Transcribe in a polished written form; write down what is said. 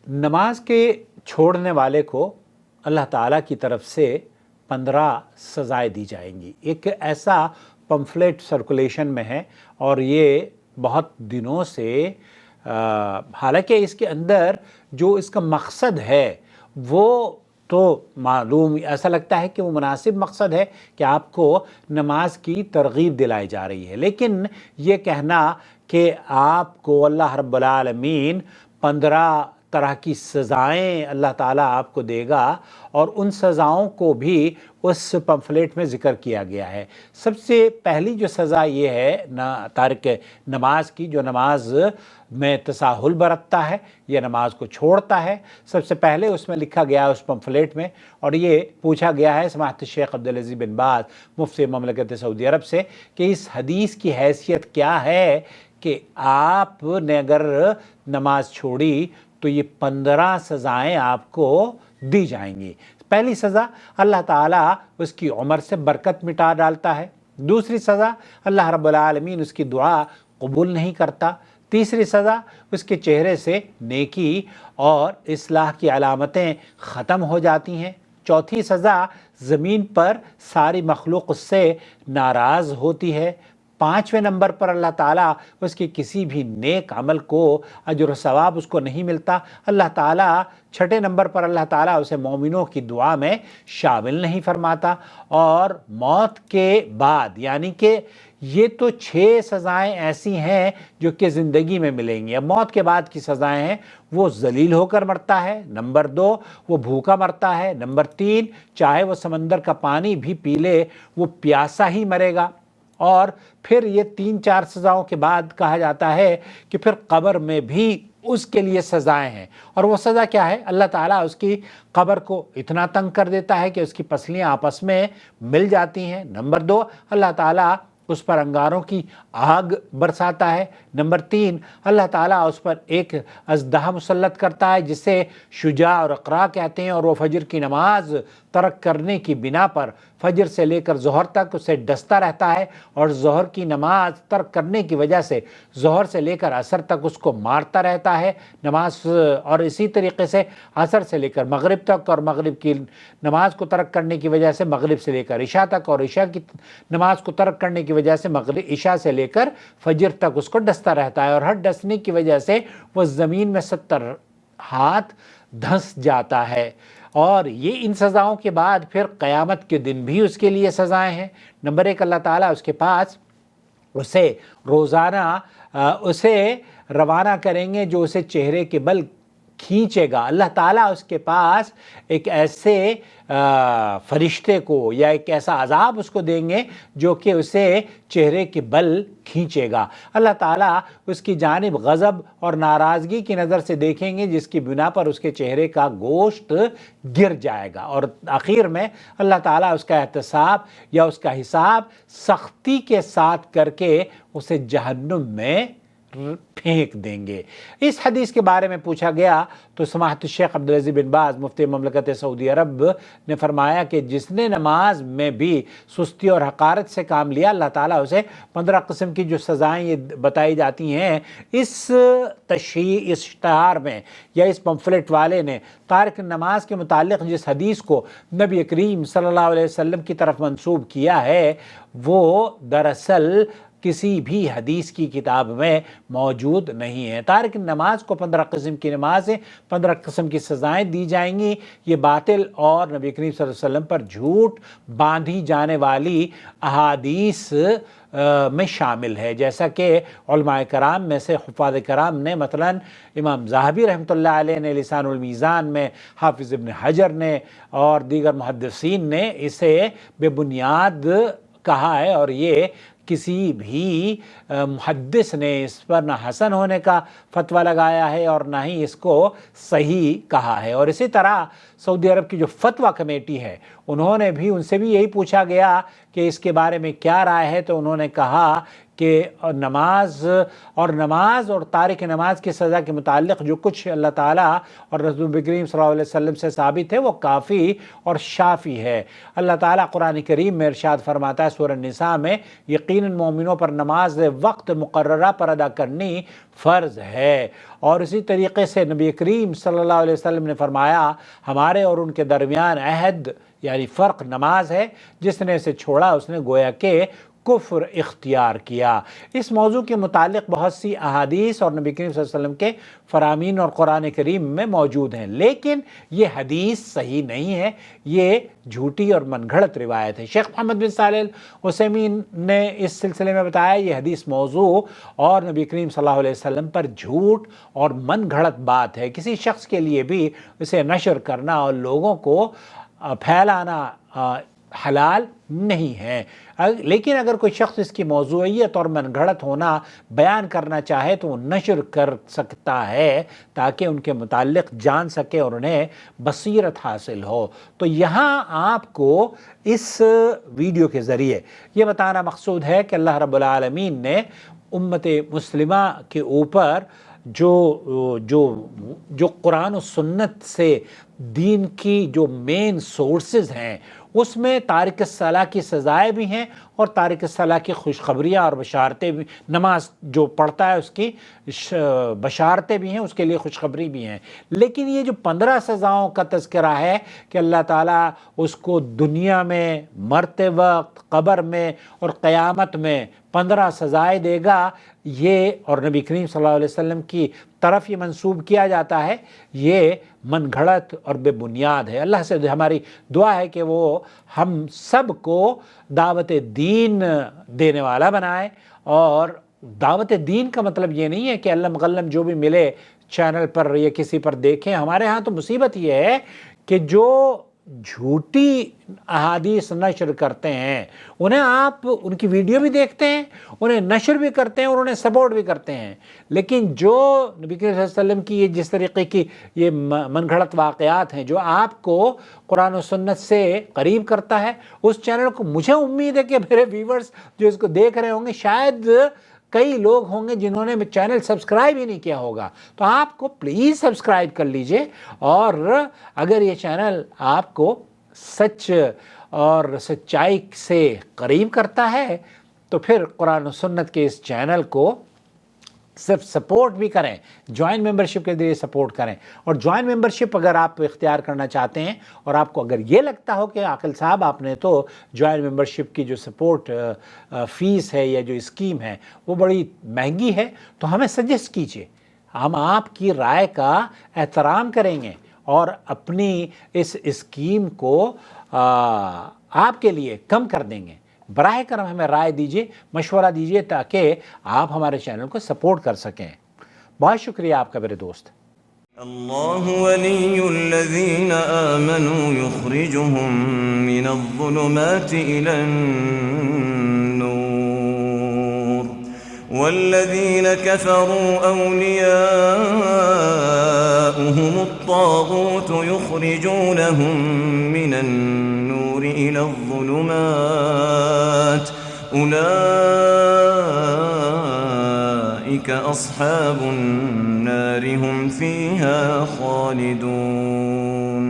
नमाज के छोड़ने वाले को अल्लाह ताला की तरफ से 15 सज़ाएँ दी जाएंगी। एक ऐसा पम्फलेट सर्कुलेशन में है और ये बहुत दिनों से हालांकि इसके अंदर जो इसका मकसद है वो तो मालूम, ऐसा लगता है कि वो मुनासिब मकसद है कि आपको नमाज की तरगीब दिलाई जा रही है, लेकिन ये कहना कि आपको अल्लाह रब्बुल आलमीन 15 तरह की सज़ाएँ अल्लाह ताला आपको देगा और उन सज़ाओं को भी उस पम्फलेट में ज़िक्र किया गया है। सबसे पहली जो सज़ा ये है तारिक नमाज की, जो नमाज में तसाहुल बरतता है या नमाज को छोड़ता है, सबसे पहले उसमें लिखा गया है उस पम्फलेट में, और ये पूछा गया है समाहत शेख अब्दुल अज़ीज़ बिन बाज़ मुफ्ती ममलकत सऊदी अरब से कि इस हदीस की हैसियत क्या है कि आपने अगर नमाज छोड़ी तो ये 15 सज़ाएँ आपको दी जाएंगी। पहली सज़ा, अल्लाह ताला उसकी उम्र से बरकत मिटा डालता है। दूसरी सज़ा, अल्लाह रब्बुल आलमीन उसकी दुआ कबूल नहीं करता। तीसरी सज़ा, उसके चेहरे से नेकी और इस्लाह की अलामतें ख़त्म हो जाती हैं। चौथी सज़ा, ज़मीन पर सारी मखलूक उससे नाराज़ होती है। 5वें नंबर पर अल्लाह ताला उसके किसी भी नेक अमल को अजर सवाब उसको नहीं मिलता। अल्लाह ताला 6ठे नंबर पर अल्लाह ताला उसे मोमिनों की दुआ में शामिल नहीं फरमाता। और मौत के बाद, यानी कि ये तो 6 सज़ाएँ ऐसी हैं जो कि ज़िंदगी में मिलेंगी। अब मौत के बाद की सज़ाएँ हैं, वो ज़लील होकर मरता है। नंबर 2, वो भूखा मरता है। नंबर 3, चाहे वो समंदर का पानी भी पी ले वो प्यासा ही मरेगा। और फिर ये 3-4 सज़ाओं के बाद कहा जाता है कि फिर कब्र में भी उसके लिए सज़ाएँ हैं। और वो सज़ा क्या है? अल्लाह ताला उसकी कब्र को इतना तंग कर देता है कि उसकी पसलियाँ आपस में मिल जाती हैं। नंबर 2, अल्लाह ताला उस पर अंगारों की आग बरसाता है। नंबर 3, अल्लाह ताला उस पर एक अज़दहा मुसल्लत करता है जिसे शुजा और अक़रा कहते हैं, और वो फजर की नमाज तर्क करने की बिना पर फजर से लेकर ज़ोहर तक उसे डसता रहता है, और ज़ोहर की नमाज तर्क करने की वजह से ज़ोहर से लेकर असर तक उसको मारता रहता है नमाज। और इसी तरीके से असर से लेकर मगरिब तक, और मगरिब की नमाज को तर्क करने की वजह से मगरिब से लेकर इशा तक, और इशा की नमाज को तर्क करने की वजह से मगरिब इशा से लेकर फजर तक उसको डसता रहता है। और हर डसने की वजह से वो ज़मीन में 70 हाथ धंस जाता है। और ये इन सज़ाओं के बाद फिर क़यामत के दिन भी उसके लिए सज़ाएँ हैं। नंबर 1, अल्लाह ताला उसके पास उसे रोज़ाना उसे रवाना करेंगे जो उसे चेहरे के बल खींचेगा। अल्लाह ताला उसके पास एक ऐसे फरिश्ते को या एक ऐसा अजाब उसको देंगे जो कि उसे चेहरे के बल खींचेगा। अल्लाह ताला उसकी जानिब गज़ब और नाराज़गी की नज़र से देखेंगे जिसकी बिना पर उसके चेहरे का गोश्त गिर जाएगा। और आखिर में अल्लाह ताला उसका एहतसाब या उसका हिसाब सख्ती के साथ करके उसे जहन्नुम में फेंक देंगे। इस हदीस के बारे में पूछा गया तो समाहत शेख अब्दुल अज़ीज़ बिन बाज़ मुफ्ती ममलकत सऊदी अरब ने फरमाया कि जिसने नमाज में भी सुस्ती और हकारत से काम लिया, अल्लाह ताला उसे 15 किस्म की जो सज़ाएँ ये बताई जाती हैं इस इश्तिहार में या इस पम्फलेट वाले ने तारिक नमाज के मुतालिक जिस हदीस को नबी करीम सल्लल्लाहु अलैहि वसल्लम की तरफ मंसूब किया है वो दरअसल किसी भी हदीस की किताब में मौजूद नहीं है। तारिक नमाज को 15 किस्म की नमाज़ें, 15 किस्म की सज़ाएँ दी जाएंगी। ये बातिल और नबी करीम सल्लल्लाहु अलैहि वसल्लम पर झूठ बांधी जाने वाली अहादीस में शामिल है। जैसा कि उलमाए कराम में से हुफ़ाज़ कराम ने, मसलन इमाम ज़हाबी रहमतुल्लाह अलैह ने लिसानुल मीज़ान में, हाफिज़ इब्न हजर ने और दीगर मुहद्दिसीन ने इसे बेबुनियाद कहा है। और ये किसी भी मुहद्दिस ने इस पर ना हसन होने का फतवा लगाया है और ना ही इसको सही कहा है। और इसी तरह सऊदी अरब की जो फतवा कमेटी है उन्होंने भी, उनसे भी यही पूछा गया कि इसके बारे में क्या राय है, तो उन्होंने कहा کہ نماز اور تارک نماز کی سزا کے متعلق جو کچھ اللہ تعالیٰ اور رسول کریم صلی اللہ علیہ وسلم سے ثابت ہے وہ کافی اور شافی ہے۔ اللہ تعالیٰ قرآن کریم میں ارشاد فرماتا ہے سورہ النساء میں، یقیناً مومنوں پر نماز وقت مقررہ پر ادا کرنی فرض ہے۔ اور اسی طریقے سے نبی کریم صلی اللہ علیہ وسلم نے فرمایا ہمارے اور ان کے درمیان عہد یعنی فرق نماز ہے، جس نے اسے چھوڑا اس نے گویا کہ کفر اختیار کیا۔ اس موضوع کے متعلق بہت سی احادیث اور نبی کریم صلی اللہ علیہ وسلم کے فرامین اور قرآن کریم میں موجود ہیں، لیکن یہ حدیث صحیح نہیں ہے، یہ جھوٹی اور من گھڑت روایت ہے۔ شیخ محمد بن صالح العثیمین نے اس سلسلے میں بتایا یہ حدیث موضوع اور نبی کریم صلی اللہ علیہ وسلم پر جھوٹ اور من گھڑت بات ہے۔ کسی شخص کے لیے بھی اسے نشر کرنا اور لوگوں کو پھیلانا حلال نہیں ہے، لیکن اگر کوئی شخص اس کی موضوعیت اور من گھڑت ہونا بیان کرنا چاہے تو وہ نشر کر سکتا ہے تاکہ ان کے متعلق جان سکے اور انہیں بصیرت حاصل ہو۔ تو یہاں آپ کو اس ویڈیو کے ذریعے یہ بتانا مقصود ہے کہ اللہ رب العالمین نے امت مسلمہ کے اوپر جو قرآن و سنت سے دین کی جو مین سورسز ہیں اس میں تارک الصلاح کی سزائیں بھی ہیں اور تارک الصلاح کی خوشخبریاں اور بشارتیں بھی، نماز جو پڑھتا ہے اس کی بشارتیں بھی ہیں، اس کے لیے خوشخبری بھی ہیں۔ لیکن یہ جو 15 سزاؤں کا تذکرہ ہے کہ اللہ تعالیٰ اس کو دنیا میں مرتے وقت، قبر میں اور قیامت میں 15 سزائیں دے گا، یہ اور نبی کریم صلی اللہ علیہ وسلم کی طرف یہ منسوب کیا جاتا ہے، یہ من گھڑت اور بے بنیاد ہے۔ اللہ سے ہماری دعا ہے کہ وہ ہم سب کو دعوت دین دینے والا بنائے۔ اور دعوت دین کا مطلب یہ نہیں ہے کہ علم غلم جو بھی ملے چینل پر یا کسی پر دیکھیں۔ ہمارے ہاں تو مصیبت یہ ہے کہ جو جھوٹی احادیث نشر کرتے ہیں انہیں آپ ان کی ویڈیو بھی دیکھتے ہیں، انہیں نشر بھی کرتے ہیں اور انہیں سپورٹ بھی کرتے ہیں، لیکن جو نبی کریم صلی اللہ علیہ وسلم کی یہ جس طریقے کی یہ من گھڑت واقعات ہیں جو آپ کو قرآن و سنت سے قریب کرتا ہے، اس چینل کو مجھے امید ہے کہ میرے ویورز جو اس کو دیکھ رہے ہوں گے شاید کئی لوگ ہوں گے جنہوں نے چینل سبسکرائب ہی نہیں کیا ہوگا، تو آپ کو پلیز سبسکرائب کر لیجئے۔ اور اگر یہ چینل آپ کو سچ اور سچائی سے قریب کرتا ہے تو پھر قرآن و سنت کے اس چینل کو صرف سپورٹ بھی کریں، جوائن ممبرشپ کے ذریعے سپورٹ کریں۔ اور جوائن ممبرشپ اگر آپ اختیار کرنا چاہتے ہیں اور آپ کو اگر یہ لگتا ہو کہ عاقل صاحب آپ نے تو جوائن ممبرشپ کی جو سپورٹ فیس ہے یا جو اسکیم ہے وہ بڑی مہنگی ہے، تو ہمیں سجیسٹ کیجئے، ہم آپ کی رائے کا احترام کریں گے اور اپنی اس اسکیم کو آپ کے لیے کم کر دیں گے۔ براہ کرم ہمیں رائے دیجئے، مشورہ دیجئے تاکہ آپ ہمارے چینل کو سپورٹ کر سکیں۔ بہت شکریہ آپ کا میرے دوست۔ اللہ ولی الذین آمنوا یخرجهم من الظلمات الى النور والذین کفروا اولیاؤهم الطاغوت یخرجونهم من النور الى الظلمات أولئك أصحاب النار هم فيها خالدون۔